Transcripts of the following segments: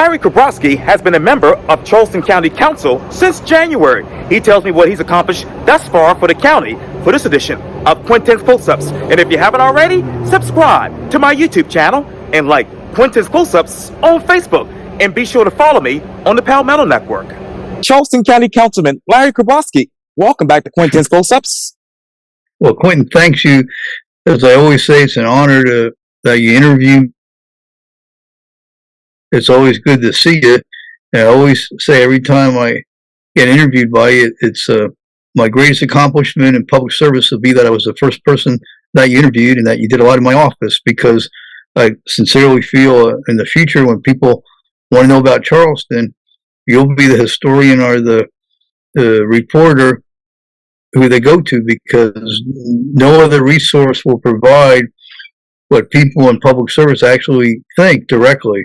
Larry Kobrovsky has been a member of Charleston County Council since January. He tells me what he's accomplished thus far for the county for this edition of Quintin's Close-Ups. And if you haven't already, subscribe to my YouTube channel and like Quintin's Close-Ups on Facebook. And be sure to follow me on the Palmetto Network. Charleston County Councilman Larry Kobrovsky, welcome back to Quintin's Close-Ups. Well, Quintin, thanks you. As I always say, it's an honor that you interview. It's always good to see you. And I always say every time I get interviewed by you, it's my greatest accomplishment in public service will be that I was the first person that you interviewed and that you did a lot in my office, because I sincerely feel in the future when people want to know about Charleston, you'll be the historian or the reporter who they go to, because no other resource will provide what people in public service actually think directly,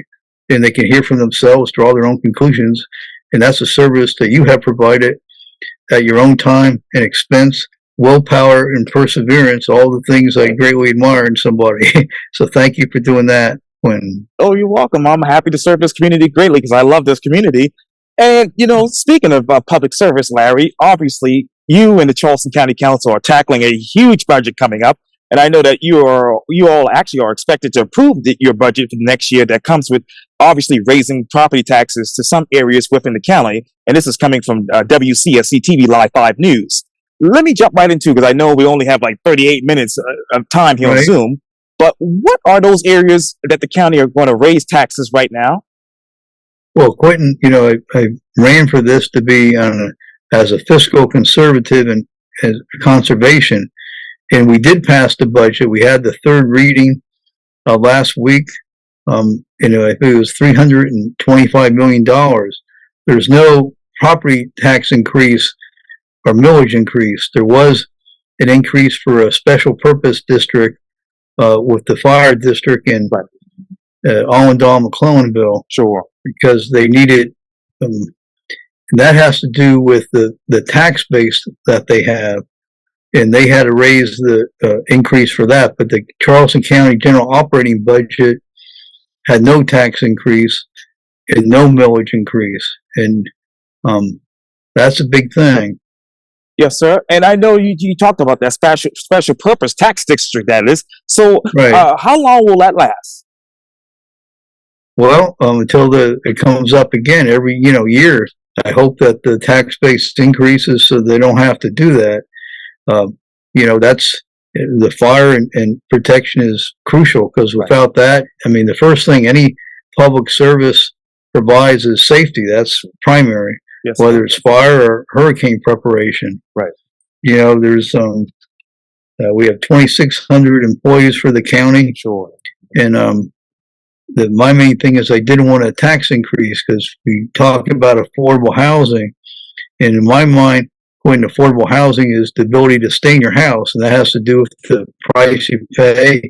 and they can hear from themselves, draw their own conclusions. And that's a service that you have provided at your own time and expense, willpower and perseverance, all the things I greatly admire in somebody. So thank you for doing that, Quintin. Oh, you're welcome. I'm happy to serve this community greatly because I love this community. And, speaking of public service, Larry, obviously you and the Charleston County Council are tackling a huge budget coming up. And I know that you all actually are expected to approve your budget for next year that comes with obviously raising property taxes to some areas within the county. And this is coming from WCSC TV Live 5 News. Let me jump right into, because I know we only have like 38 minutes of time here on Zoom. But what are those areas that the county are going to raise taxes right now? Well, Quintin, I ran for this to be as a fiscal conservative and as conservation. And we did pass the budget. We had the third reading last week. I think it was $325 million. There's no property tax increase or millage increase. There was an increase for a special purpose district with the fire district in Allendale, McClellanville. Sure. Because they needed, and that has to do with the tax base that they have. And they had to raise the increase for that. But the Charleston County general operating budget had no tax increase and no millage increase. And that's a big thing. Yes, sir. And I know you talked about that special purpose tax district, that is. So how long will that last? Well, until it comes up again every year. I hope that the tax base increases so they don't have to do that. That's the fire and protection is crucial, because without that, the first thing any public service provides is safety. That's primary, whether it's fire or hurricane preparation. Right. There's we have 2,600 employees for the county. Sure. And my main thing is I didn't want a tax increase, because we talk about affordable housing, and in my mind, when affordable housing is the ability to stay in your house, and that has to do with the price you pay,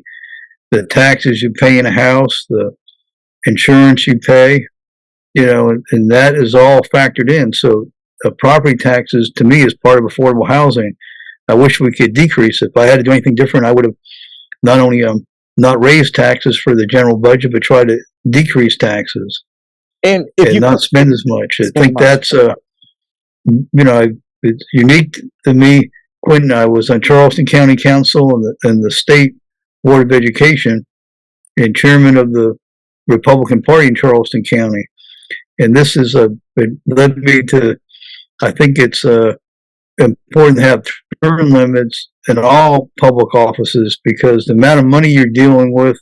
the taxes you pay in a house, the insurance you pay, and that is all factored in. So property taxes to me is part of affordable housing. I wish we could decrease it. If I had to do anything different, I would have not only not raised taxes for the general budget, but try to decrease taxes and not spend as much. I think that's it's unique to me, Quintin. I was on Charleston County Council and the State Board of Education and chairman of the Republican Party in Charleston County. And this it led me to, I think it's important to have term limits in all public offices, because the amount of money you're dealing with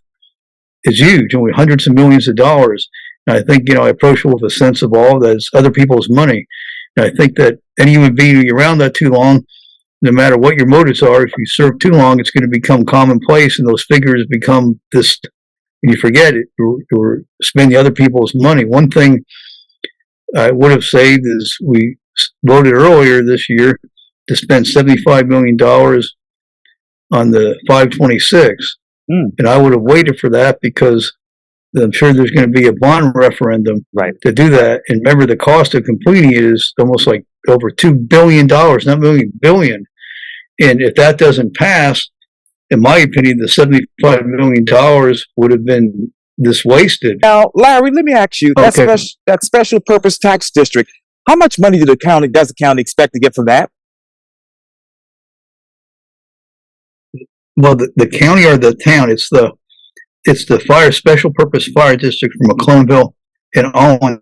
is huge, and hundreds of millions of dollars. And I think, I approach it with a sense of awe that it's other people's money. And I think that any human being who's around that too long, no matter what your motives are, if you serve too long, it's going to become commonplace, and those figures become this, and you forget it, or spending other people's money. One thing I would have saved is we voted earlier this year to spend $75 million on the 526. And I would have waited for that, because I'm sure there's going to be a bond referendum to do that. And remember, the cost of completing it is almost like over $2 billion, not million, billion. And if that doesn't pass, in my opinion, the $75 million would have been this wasted. Now, Larry, let me ask you, Okay. that special purpose tax district, how much money does the county expect to get from that? Well, the county or the town, it's the fire special purpose fire district from McClellanville and on.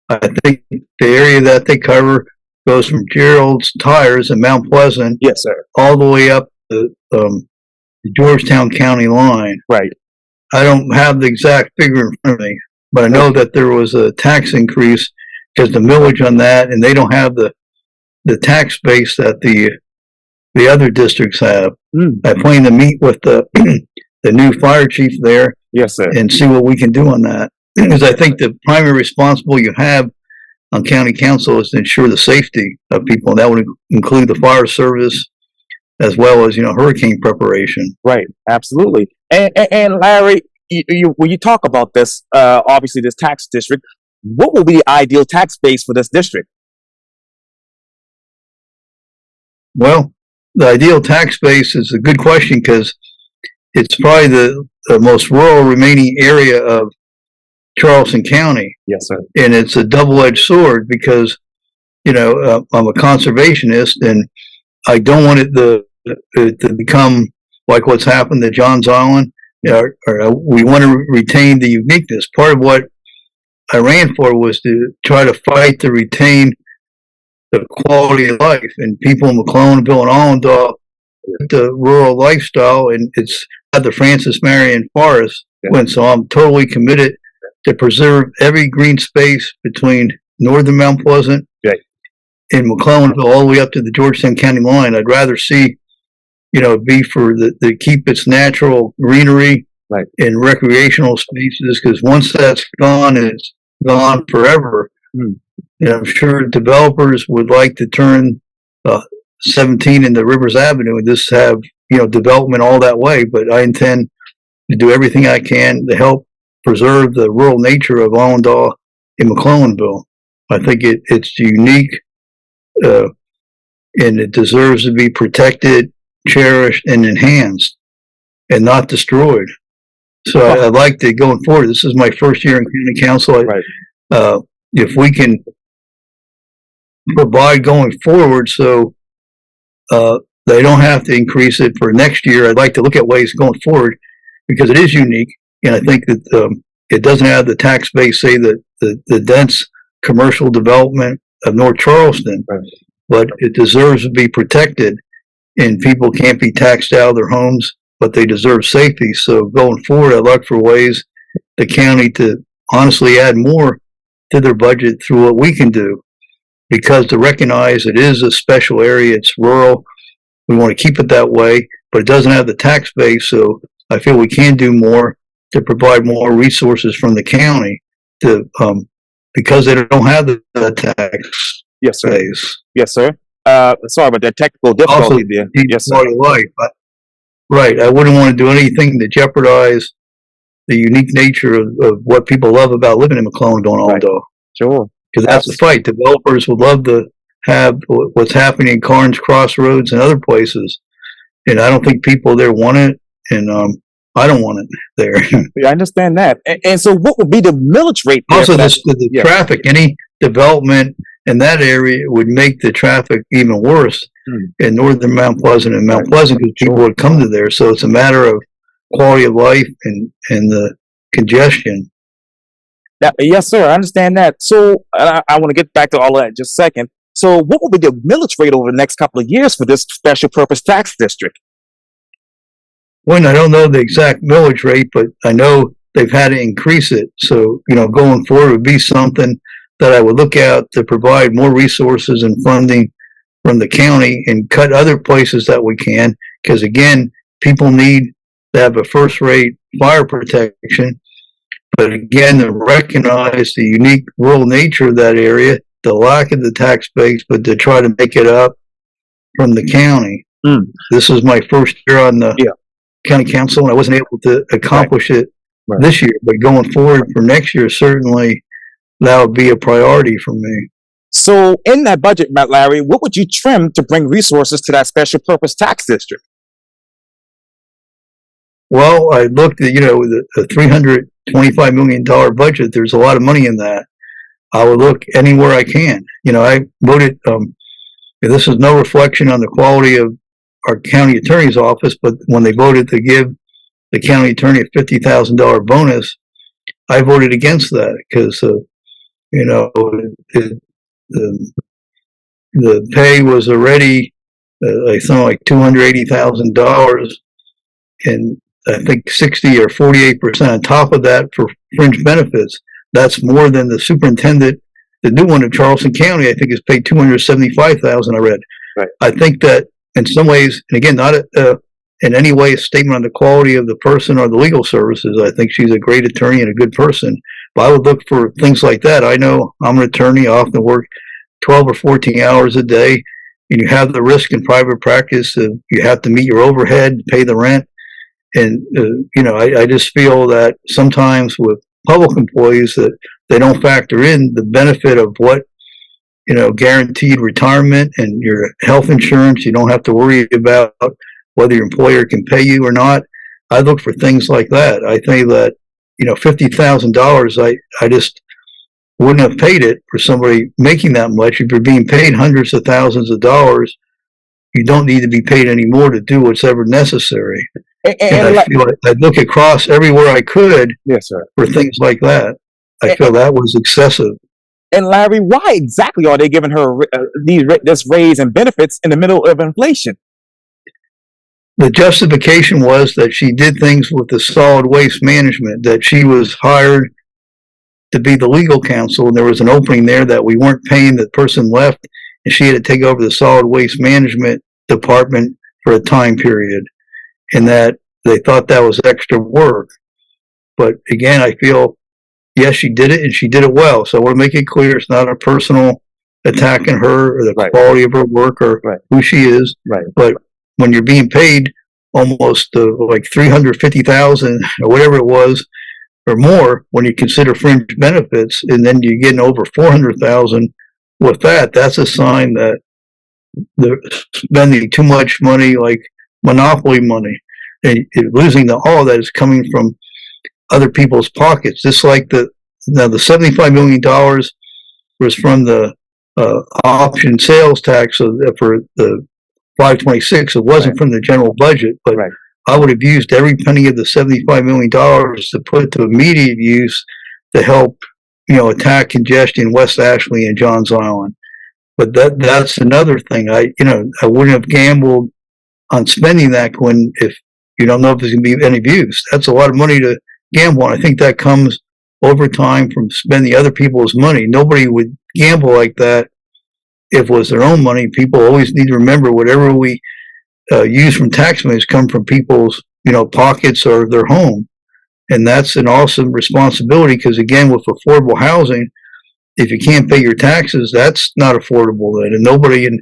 I think the area that they cover goes from Gerald's Tires in Mount Pleasant Yes, sir. all the way up the Georgetown County line. Right. I don't have the exact figure in front of me, but I know that there was a tax increase because the millage on that, and they don't have the tax base that the other districts have. I plan to meet with the new fire chief there Yes, sir. and see what we can do on that. Because I think the primary responsible you have on county council is to ensure the safety of people, and that would include the fire service as well as hurricane preparation. Right. Absolutely. And Larry, when you talk about this, obviously this tax district, what will be the ideal tax base for this district? Well, the ideal tax base is a good question because it's probably the most rural remaining area of Charleston County. Yes, sir. And it's a double-edged sword because, I'm a conservationist and I don't want it to become like what's happened to Johns Island. We want to retain the uniqueness. Part of what I ran for was to try to fight to retain the quality of life, and people in McClellanville and Allendale, the rural lifestyle, and it's at the Francis Marion Forest. Yeah. So I'm totally committed to preserve every green space between northern Mount Pleasant and McClellanville all the way up to the Georgetown County line. I'd rather see, be for to keep its natural greenery and recreational spaces, because once that's gone, it's gone forever. I'm sure developers would like to turn 17 into Rivers Avenue and just have, development all that way. But I intend to do everything I can to help preserve the rural nature of Allendale and McClellanville. I think it's unique, and it deserves to be protected, cherished, and enhanced, and not destroyed. So I'd like to, going forward, this is my first year in county council. If we can provide going forward so they don't have to increase it for next year, I'd like to look at ways going forward because it is unique. And I think that it doesn't have the tax base, say, the dense commercial development of North Charleston, but it deserves to be protected, and people can't be taxed out of their homes, but they deserve safety. So going forward, I'd look for ways the county to honestly add more to their budget through what we can do, because to recognize it is a special area, it's rural, we want to keep it that way, but it doesn't have the tax base. So I feel we can do more to provide more resources from the county to because they don't have the tax base. Yes, sir. Sorry about that technical difficulty Also, there. Yes, sir. Life. I wouldn't want to do anything to jeopardize the unique nature of what people love about living in McClellanville and Allendale. Sure. Because that's the fight. Developers would love to have what's happening in Carnes Crossroads and other places. And I don't think people there want it. And I don't want it there. I understand that. And so what would be the millage rate? Also, the traffic, any development in that area would make the traffic even worse in northern Mount Pleasant and Mount Pleasant, because people would come to there. So it's a matter of quality of life and the congestion. Yes, sir. I understand that. So I want to get back to all of that in just a second. So what will be the millage rate over the next couple of years for this special purpose tax district? Well, I don't know the exact millage rate, but I know they've had to increase it. So, going forward would be something that I would look at to provide more resources and funding from the county and cut other places that we can. Because again, people need to have a first-rate fire protection. But again, to recognize the unique rural nature of that area, the lack of the tax base, but to try to make it up from the county. This is my first year on the county council, and I wasn't able to accomplish it this year. But going forward for next year, certainly that would be a priority for me. So in that budget, Larry, what would you trim to bring resources to that special purpose tax district? Well, I looked at, the $325 million budget. There's a lot of money in that. I would look anywhere I can. I voted, this is no reflection on the quality of our county attorney's office, but when they voted to give the county attorney a $50,000 bonus, I voted against that because, the pay was already something like $280,000, and I think 60 or 48% on top of that for fringe benefits. That's more than the superintendent, the new one in Charleston County, I think is paid $275,000. I read. Right. I think that in some ways, and again, not in any way a statement on the quality of the person or the legal services. I think she's a great attorney and a good person. But I would look for things like that. I know I'm an attorney. I often work 12 or 14 hours a day, and you have the risk in private practice. You have to meet your overhead, pay the rent. And, I just feel that sometimes with public employees that they don't factor in the benefit of what, guaranteed retirement and your health insurance. You don't have to worry about whether your employer can pay you or not. I look for things like that. I think that, $50,000, I just wouldn't have paid it for somebody making that much. If you're being paid hundreds of thousands of dollars, you don't need to be paid any more to do what's ever necessary. And I feel like I'd look across everywhere I could, yes, sir, for things like that. I feel that was excessive. And Larry, why exactly are they giving her this raise and benefits in the middle of inflation? The justification was that she did things with the solid waste management, that she was hired to be the legal counsel, and there was an opening there that we weren't paying. The person left, and she had to take over the solid waste management department for a time period, and that they thought that was extra work. But again, I feel, yes, she did it, and she did it well. So I want to make it clear it's not a personal attack on her or the quality of her work or who she is. Right. But when you're being paid almost like $350,000 or whatever it was or more, when you consider fringe benefits, and then you're getting over $400,000 with that, that's a sign that they're spending too much money, like monopoly money, and losing all that is coming from other people's pockets. Just like the $75 million was from the option sales tax for the 526. It wasn't from the general budget, but I would have used every penny of the $75 million to put to immediate use to help, attack congestion in West Ashley and Johns Island. But that's another thing. I wouldn't have gambled on spending that if you don't know if there's going to be any use. That's a lot of money to gamble on. I think that comes over time from spending other people's money. Nobody would gamble like that if it was their own money. People always need to remember whatever we use from tax money has come from people's, pockets or their home. And that's an awesome responsibility because, again, with affordable housing, if you can't pay your taxes, that's not affordable then. And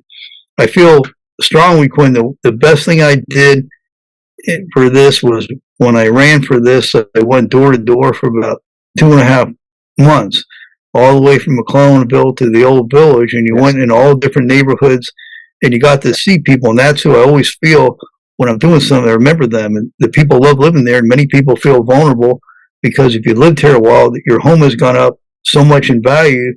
I feel strongly, Quinn, the best thing I did for this was when I ran for this, I went door to door for about 2.5 months, all the way from McClellanville to the old village, and you went in all different neighborhoods, and you got to see people, and that's who I always feel when I'm doing something. I remember them, and the people love living there, and many people feel vulnerable because if you lived here a while, your home has gone up so much in value,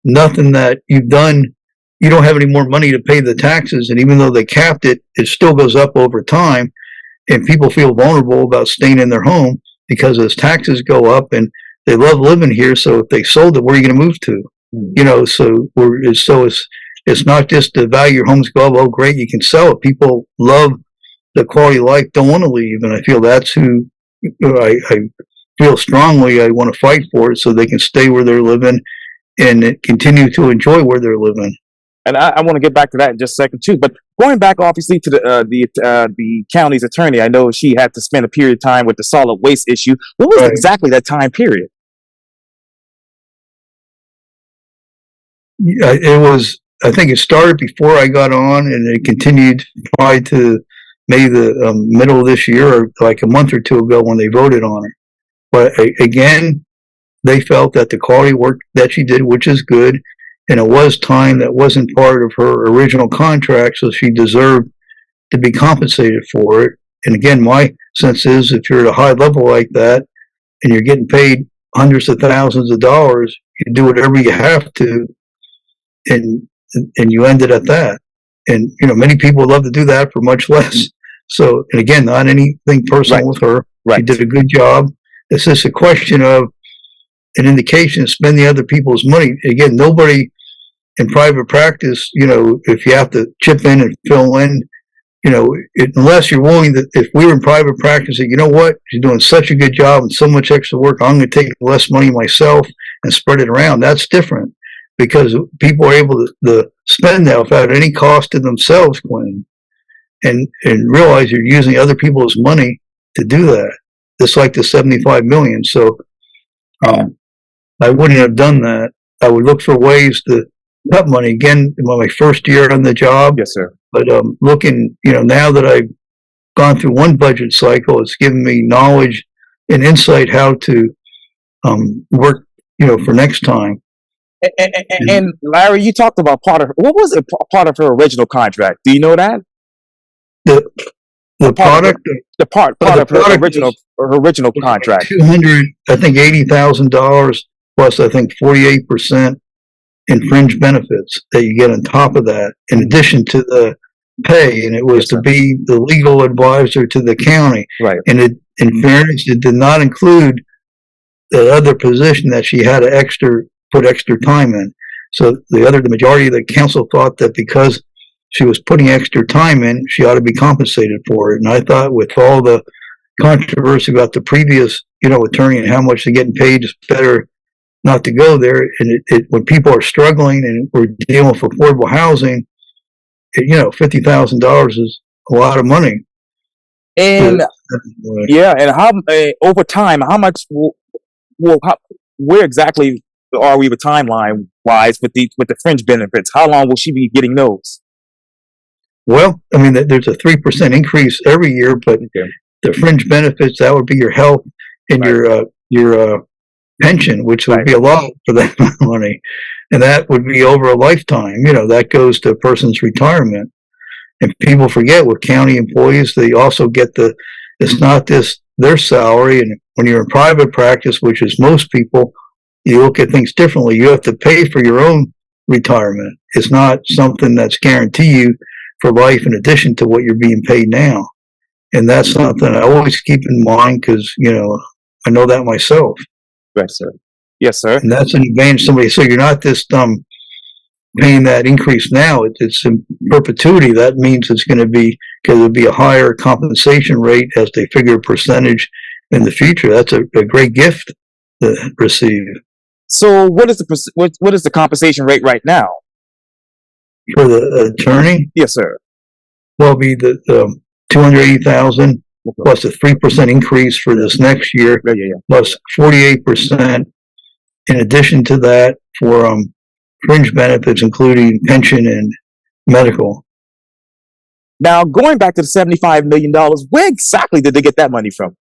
nothing that you've done, you don't have any more money to pay the taxes, and even though they capped it, it still goes up over time, and people feel vulnerable about staying in their home because as taxes go up, and they love living here, so if they sold it, where are you going to move to? It's not just the value your homes go up, oh great, you can sell it. People love the quality of life, don't want to leave, and I feel that's who I feel strongly I want to fight for it so they can stay where they're living and continue to enjoy where they're living. And I want to get back to that in just a second too. But going back, obviously, to the county's attorney, I know she had to spend a period of time with the solid waste issue. What was exactly that time period? It was, I think it started before I got on, and it continued probably to maybe the middle of this year, or like a month or two ago when they voted on it. But again, they felt that the quality work that she did, which is good, and it was time that wasn't part of her original contract, so she deserved to be compensated for it. And again, my sense is if you're at a high level like that and you're getting paid hundreds of thousands of dollars, you do whatever you have to, and you end it at that. And many people love to do that for much less. So, and again, not anything personal with her. She did a good job. It's just a question of an indication of spending other people's money. Again, nobody in private practice, if you have to chip in and fill in, unless you're willing to, if we were in private practice, you know what, she's doing such a good job and so much extra work, I'm going to take less money myself and spread it around. That's different because people are able to spend that without any cost to themselves, Quinn, and realize you're using other people's money to do that. Just like the 75 million. So, I wouldn't have done that. I would look for ways to cut money. Again, my first year on the job. Yes, sir. But looking, now that I've gone through one budget cycle, it's given me knowledge and insight how to work, for next time. And Larry, you talked about what was a part of her original contract? Do you know that? The product, part of her original contract. $80,000 plus, I think 48% in fringe benefits that you get on top of that, in addition to the pay. And it was to be the legal advisor to the county. Right. And in fairness, it did not include the other position that she had to put extra time in. So the majority of the council thought that because she was putting extra time in, she ought to be compensated for it. And I thought with all the controversy about the previous, attorney and how much they're getting paid, it's better not to go there. And when people are struggling and we're dealing with affordable housing, $50,000 is a lot of money. And and how over time, how much where exactly are we with timeline wise with the fringe benefits? How long will she be getting those? Well, I mean, there's a 3% increase every year, but the fringe benefits, that would be your health and your pension, which would be a lot for that amount of money. And that would be over a lifetime. That goes to a person's retirement. And people forget with county employees, they also get it's not their salary. And when you're in private practice, which is most people, you look at things differently. You have to pay for your own retirement. It's not something that's guaranteed you for life in addition to what you're being paid now. And that's something I always keep in mind because, I know that myself. Right, sir. Yes, sir. And that's an advantage. So you're not just paying that increase now. It's in perpetuity. That means it's going to be, because it'll be a higher compensation rate as they figure a percentage in the future. That's a great gift to receive. So what is the compensation rate right now? For the attorney? Yes, sir. Well, it'll be the $280,000 plus a 3% increase for this next year, plus 48% in addition to that for fringe benefits, including pension and medical. Now, going back to the $75 million, where exactly did they get that money from?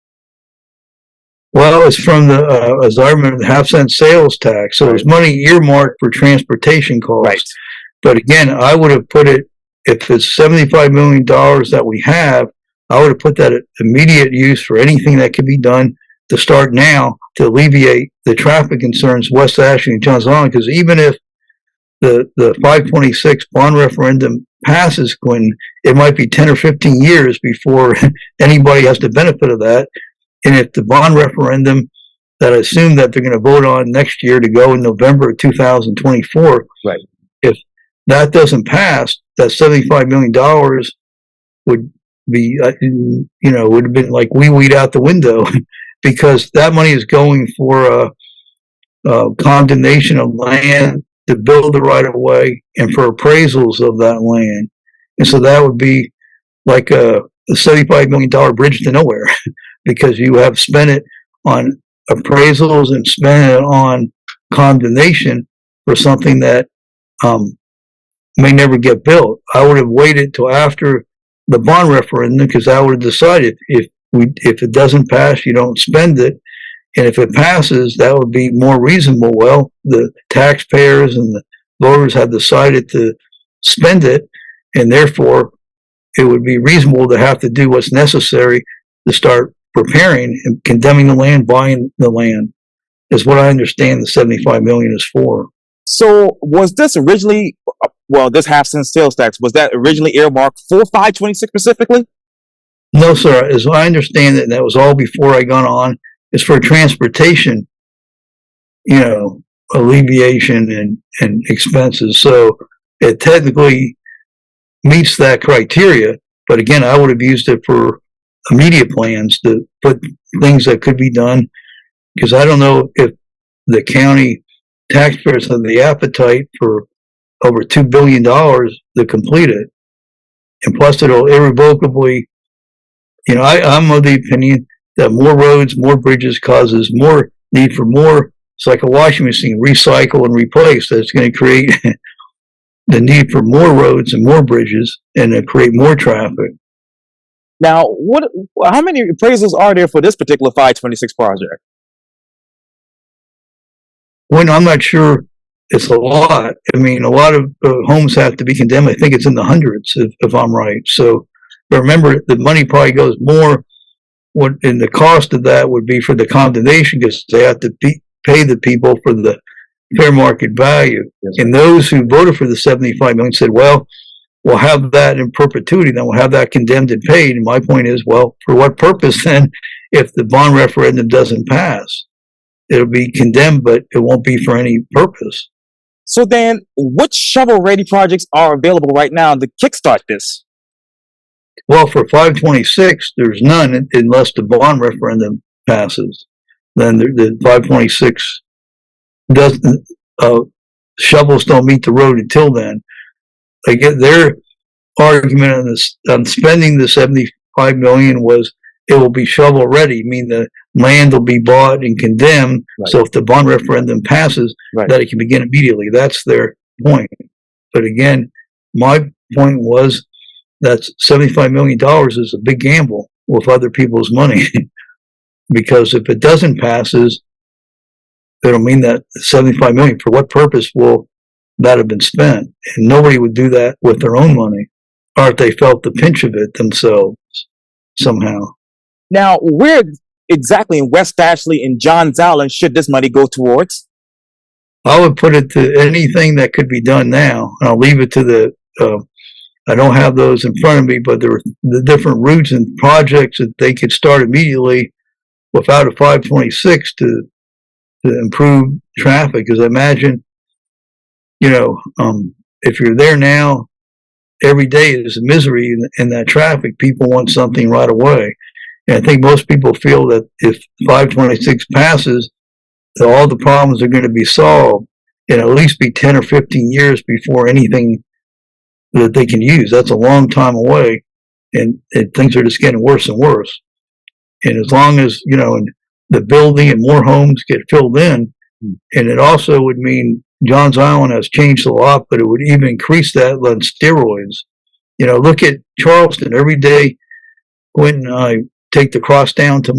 Well, it's from as I remember, the half-cent sales tax. So it's money earmarked for transportation costs. Right. But again, I would have put it, if it's $75 million that we have, I would have put that at immediate use for anything that could be done to start now to alleviate the traffic concerns West Ashley and Johnson Island. Because even if the 526 bond referendum passes, Quintin, it might be 10 or 15 years before anybody has the benefit of that. And if the bond referendum that I assume that they're going to vote on next year to go in November of 2024, if that doesn't pass, that $75 million would be, would have been like we weed out the window because that money is going for condemnation of land to build the right of way and for appraisals of that land. And so that would be like a $75 million bridge to nowhere because you have spent it on appraisals and spent it on condemnation for something that may never get built. I would have waited till after the bond referendum because I would have decided if it doesn't pass, you don't spend it. And if it passes, that would be more reasonable. Well, the taxpayers and the voters have decided to spend it, and therefore it would be reasonable to have to do what's necessary to start preparing and condemning the land, buying the land, is what I understand the 75 million is for. So was this originally, well, this half cent sales tax, was that originally earmarked for 526 specifically? No, sir. As I understand it, and that was all before I got on, is for transportation, alleviation and expenses. So it technically meets that criteria. But again, I would have used it for immediate plans to put things that could be done, because I don't know if the county taxpayers have the appetite for over $2 billion to complete it. And plus it'll irrevocably, I'm of the opinion that more roads, more bridges causes more need for more. It's like a washing machine, recycle and replace. That's going to create the need for more roads and more bridges and create more traffic. Now, how many appraisals are there for this particular 526 project? When I'm not sure, it's a lot. I mean, a lot of homes have to be condemned. I think it's in the hundreds, if I'm right. So, but remember, the money probably goes more. And the cost of that would be for the condemnation, because they have to pay the people for the fair market value. Yes. And those who voted for the 75 million said, well, we'll have that in perpetuity, then we'll have that condemned and paid. And my point is, well, for what purpose then, if the bond referendum doesn't pass? It'll be condemned, but it won't be for any purpose. So then, which shovel-ready projects are available right now to kickstart this? Well, for 526, there's none unless the bond referendum passes. Then the 526 doesn't, shovels don't meet the road until then. Again, their argument on spending the 75 million was it will be shovel ready, I mean the land will be bought and condemned. Right. So if the bond referendum passes, right, that it can begin immediately. That's their point. But again, my point was that $75 million is a big gamble with other people's money. Because if it doesn't passes, it'll mean that 75 million, for what purpose will that have been spent? And nobody would do that with their own money, or if they felt the pinch of it themselves somehow. Now, where exactly in West Ashley and Johns Island should this money go towards? I would put it to anything that could be done now, and I'll leave it to the, I don't have those in front of me, but there are the different routes and projects that they could start immediately without a 526 to improve traffic. Because I imagine, if you're there now, every day is a misery in that traffic. People want something right away. And I think most people feel that if 526 passes, that all the problems are going to be solved and at least be 10 or 15 years before anything that they can use. That's a long time away, and things are just getting worse and worse. And as long as, and the building and more homes get filled in, and it also would mean Johns Island has changed a lot, but it would even increase that on steroids. Look at Charleston. Every day, Quintin and I take the cross down to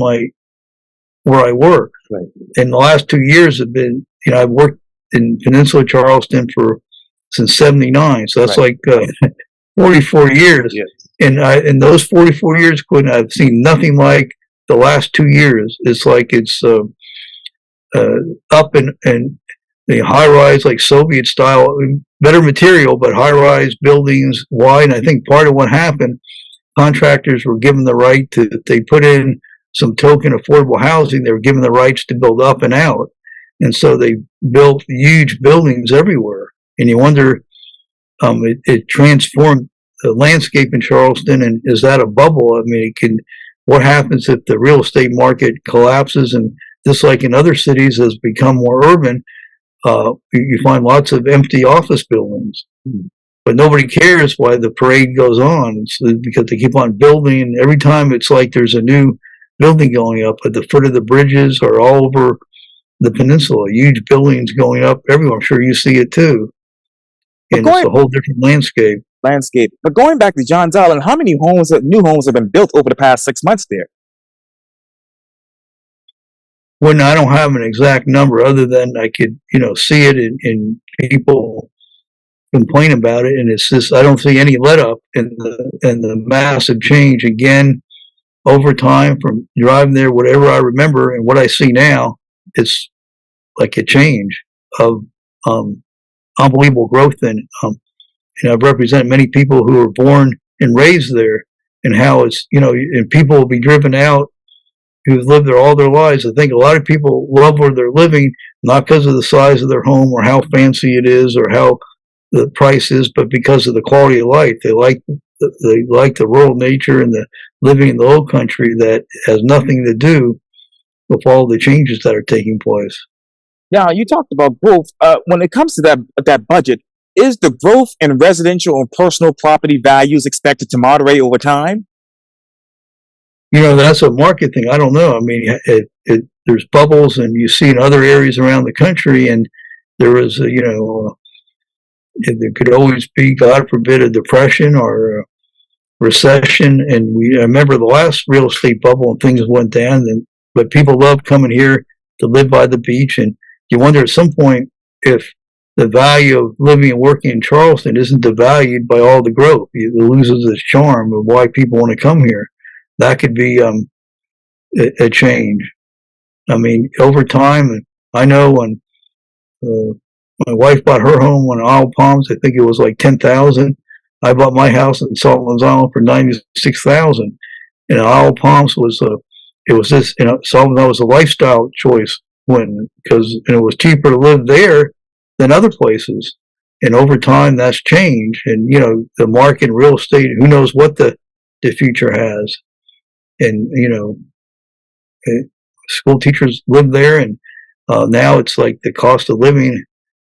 where I work. Right. And the last 2 years have been, I've worked in Peninsula Charleston since '79. So that's right. Like 44 years. Yes. And in those 44 years, Quintin, I've seen nothing like the last 2 years. It's like it's up and the high rise, like Soviet style, better material, but high rise buildings wide. And I think part of what happened, contractors were given the right to, if they put in some token affordable housing, they were given the rights to build up and out. And so they built huge buildings everywhere. And you wonder, it transformed the landscape in Charleston. And is that a bubble? I mean, what happens if the real estate market collapses? And just like in other cities has become more urban, you find lots of empty office buildings. But nobody cares why the parade goes on. It's because they keep on building. And every time it's like there's a new building going up at the foot of the bridges or all over the peninsula. Huge buildings going up everywhere. I'm sure you see it too. And it's a whole different landscape. But going back to Johns Island, how many new homes have been built over the past 6 months there? Well, I don't have an exact number other than I could, see it in people complain about it, and it's just, I don't see any let up in the massive change again over time from driving there, whatever I remember and what I see now. It's like a change of unbelievable growth and I've represented many people who were born and raised there, and how it's, and people will be driven out who've lived there all their lives. I think a lot of people love where they're living, not because of the size of their home or how fancy it is or how the price is, but because of the quality of life. They like the rural nature and the living in the low country that has nothing to do with all the changes that are taking place. Now, you talked about growth. When it comes to that budget, is the growth in residential and personal property values expected to moderate over time? That's a market thing. I don't know. I mean, there's bubbles, and you see in other areas around the country, and there is, there could always be, God forbid, a depression or a recession. And I remember the last real estate bubble and things went down, but people love coming here to live by the beach. And you wonder at some point if the value of living and working in Charleston isn't devalued by all the growth. It loses its charm of why people want to come here. That could be a change. I mean, over time, I know when my wife bought her home on Isle Palms, I think it was like $10,000. I bought my house in Sullivan's Island for $96,000. And Isle Palms was Sullivan's was a lifestyle choice because it was cheaper to live there than other places. And over time, that's changed. And the market in real estate, who knows what the future has. And school teachers live there, and now it's like the cost of living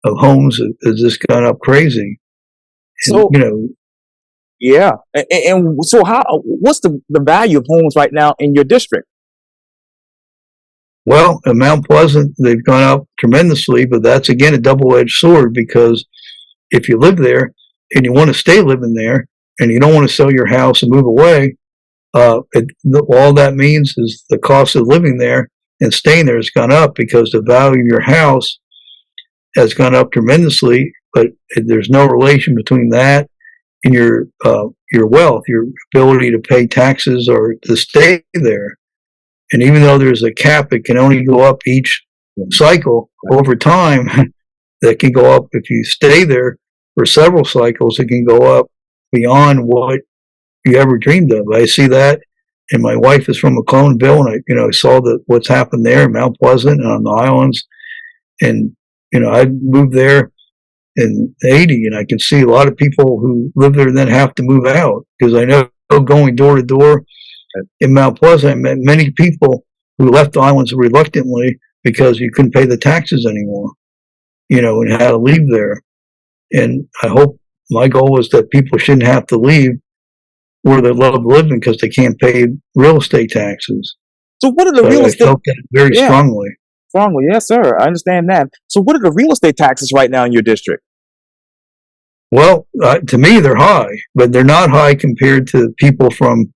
of homes has just gone up crazy. So, yeah. And so what's the value of homes right now in your district? Well, in Mount Pleasant, they've gone up tremendously, but that's again a double-edged sword, because if you live there and you want to stay living there and you don't want to sell your house and move away, all that means is the cost of living there and staying there has gone up, because the value of your house has gone up tremendously, but there's no relation between that and your wealth, your ability to pay taxes or to stay there. And even though there's a cap, it can only go up each cycle. Over time, that can go up if you stay there for several cycles. It can go up beyond what you ever dreamed of. I see that, and my wife is from McClellanville, and I saw what's happened there in Mount Pleasant and on the islands. And I moved there in '80, and I can see a lot of people who live there and then have to move out, because I know going door to door in Mount Pleasant, I met many people who left the islands reluctantly because you couldn't pay the taxes anymore, and had to leave there. And I hope, my goal is that people shouldn't have to leave where they love living because they can't pay real estate taxes. So what are the real estate? I felt that very strongly. Strongly, yes, sir. I understand that. So what are the real estate taxes right now in your district? Well, to me, they're high, but they're not high compared to people from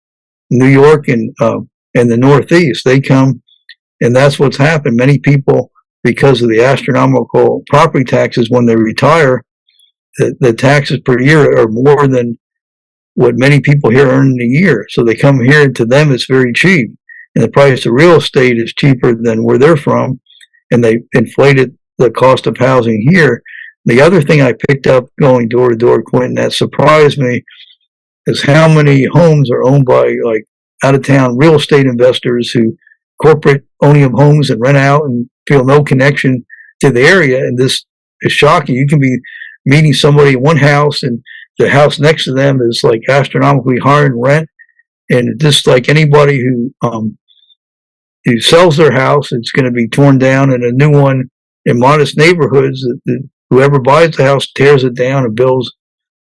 New York and the Northeast. They come, and that's what's happened. Many people, because of the astronomical property taxes when they retire, the taxes per year are more than what many people here earn in a year. So they come here, and to them it's very cheap. And the price of real estate is cheaper than where they're from, and they inflated the cost of housing here. The other thing I picked up going door to door, Quintin, that surprised me, is how many homes are owned by like out of town real estate investors who corporate owning of homes and rent out and feel no connection to the area. And this is shocking. You can be meeting somebody in one house, and the house next to them is like astronomically higher in rent. And just like anybody who sells their house, it's going to be torn down, and a new one in modest neighborhoods, whoever buys the house tears it down and builds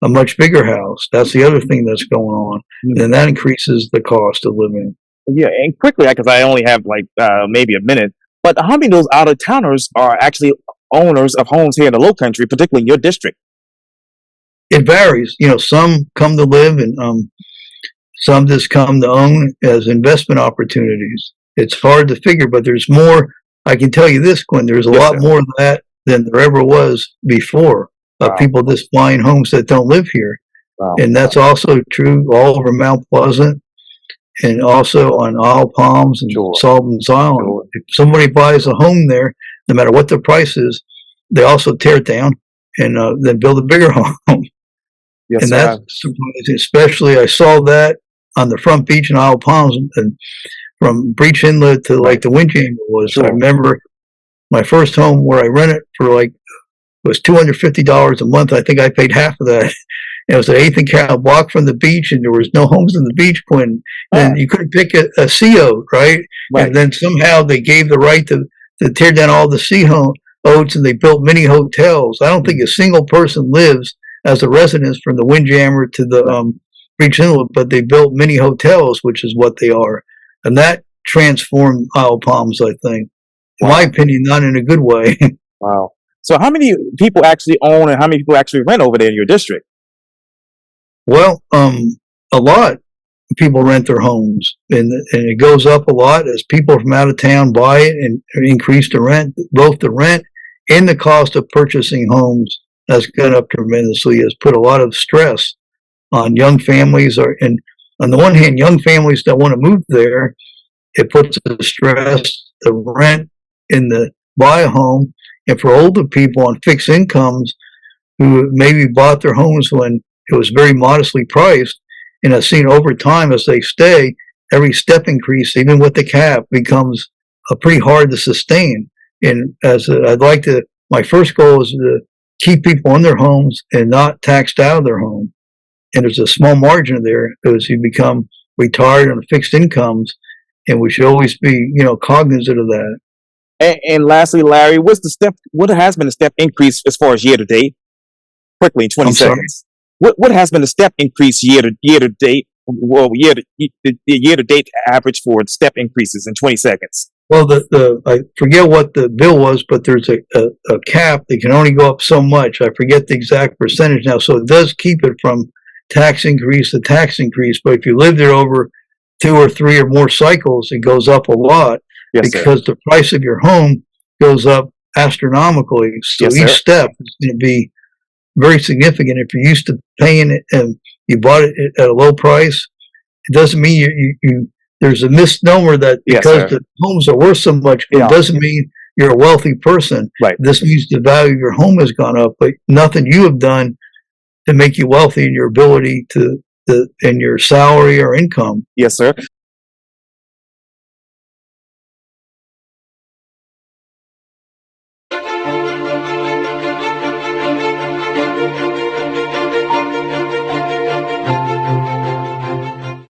a much bigger house. That's the other thing that's going on. Mm-hmm. And that increases the cost of living. Yeah, and quickly, because I only have like maybe a minute, but how many of those out-of-towners are actually owners of homes here in the Low Country, particularly in your district? It varies. Some come to live, and some just come to own as investment opportunities. It's hard to figure, but there's more. I can tell you this, Quinn, there's a lot more of that than there ever was before. of people just buying homes that don't live here. Wow. And that's also true all over Mount Pleasant and also on Isle Palms and Sullivan's Island. If somebody buys a home there, no matter what the price is, they also tear it down and then build a bigger home. Yes, and that's surprising. Especially, I saw that on the front beach in Isle Palms, and from Breach Inlet to like the Windjammer was. I remember my first home where I rented for like, it was $250 a month. I think I paid half of that. It was an 8th and Carroll block from the beach, and there was no homes in the beach, Quintin. And you couldn't pick a CO, right? And then somehow they gave the right to tear down all the COs, and they built mini hotels. I don't think a single person lives as a resident from the Windjammer to the Breach Inlet, but they built mini hotels, which is what they are. And that transformed Isle Palms, I think. In my opinion, not in a good way. Wow. So how many people actually own and how many people actually rent over there in your district? Well, a lot of people rent their homes, and it goes up a lot as people from out of town buy it and increase the rent. Both the rent and the cost of purchasing homes has gone up tremendously, has put a lot of stress on young families. And on the one hand, young families that want to move there, it puts the stress, the rent, in the buy a home. And for older people on fixed incomes who maybe bought their homes when it was very modestly priced, and I've seen over time as they stay, every step increase, even with the cap, becomes pretty hard to sustain. And my first goal is to keep people in their homes and not taxed out of their home. And there's a small margin there as you become retired on fixed incomes, and we should always be, cognizant of that. And lastly, Larry, what has been the step increase as far as year to date? Quickly, in 20 seconds. What has been the step increase year to date? Well, year to date average for step increases in 20 seconds. Well, I forget what the bill was, but there's a cap that can only go up so much. I forget the exact percentage now. So it does keep it from tax increase to tax increase. But if you live there over 2 or 3 or more cycles, it goes up a lot because the price of your home goes up astronomically. So each step is going to be very significant. If you're used to paying it and you bought it at a low price, it doesn't mean you there's a misnomer that because the homes are worth so much, it doesn't mean you're a wealthy person. Right. This means the value of your home has gone up, but nothing you have done to make you wealthy in your ability in your salary or income. Yes, sir.